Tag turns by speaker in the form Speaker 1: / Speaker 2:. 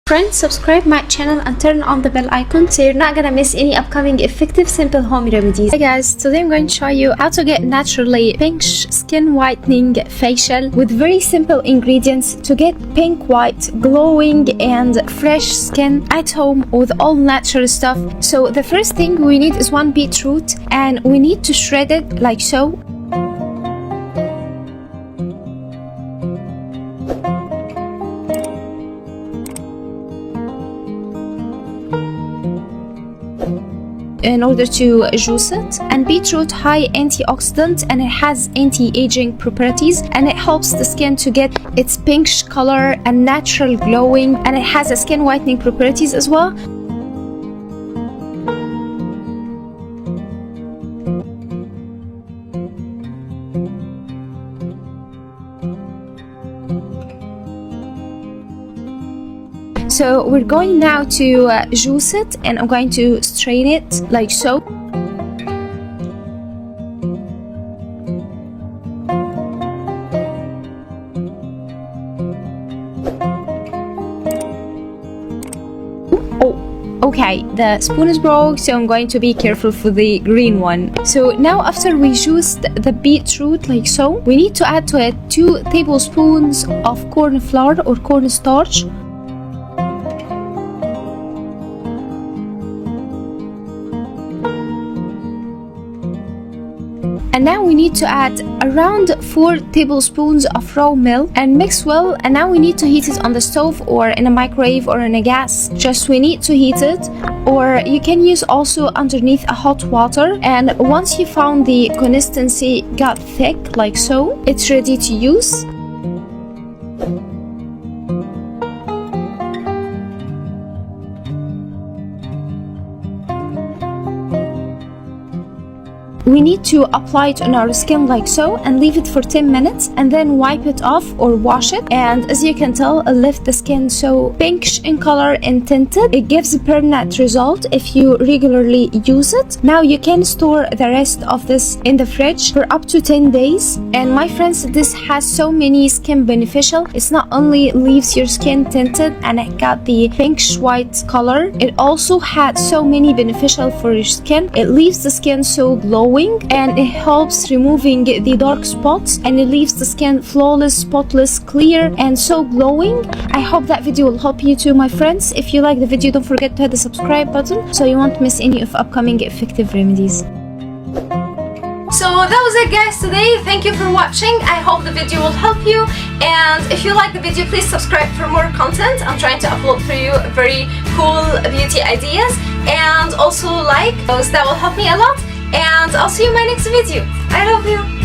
Speaker 1: Friends, subscribe my channel and turn on the bell icon so you're not gonna miss any upcoming effective simple home remedies. Hey guys, today I'm going to show you how to get naturally pink skin whitening facial with very simple ingredients to get pink, white, glowing and fresh skin at home with all natural stuff. So the first thing we need is one beetroot and we need to shred it like so. In order to juice it. And beetroot high antioxidant and it has anti-aging properties and it helps the skin to get its pinkish color and natural glowing, and it has a skin whitening properties as well. So we're going now to juice it, and I'm going to strain it like so. Okay, the spoon is broke, so I'm going to be careful for the green one. So now after we juiced the beetroot like so, we need to add to it 2 tablespoons of corn flour or cornstarch. And now we need to add around 4 tablespoons of raw milk and mix well. And now we need to heat it on the stove or in a microwave or in a gas. Just we need to heat it, or you can use also underneath a hot water. And once you found the consistency got thick like so, it's ready to use. We need to apply it on our skin like so and leave it for 10 minutes and then wipe it off or wash it. And as you can tell, it left the skin so pinkish in color and tinted. It gives a permanent result if you regularly use it. Now you can store the rest of this in the fridge for up to 10 days. And my friends, this has so many skin beneficial. It's not only leaves your skin tinted and it got the pinkish white color, it also had so many beneficial for your skin. It leaves the skin so glowing, and it helps removing the dark spots, and it leaves the skin flawless, spotless, clear and so glowing. I hope that video will help you too, my friends. If you like the video, don't forget to hit the subscribe button so you won't miss any of upcoming effective remedies. So that was it guys today. Thank you for watching. I hope the video will help you, and if you like the video, please subscribe for more content. I'm trying to upload for you very cool beauty ideas, and also like those, that will help me a lot. And I'll see you in my next video. I love you.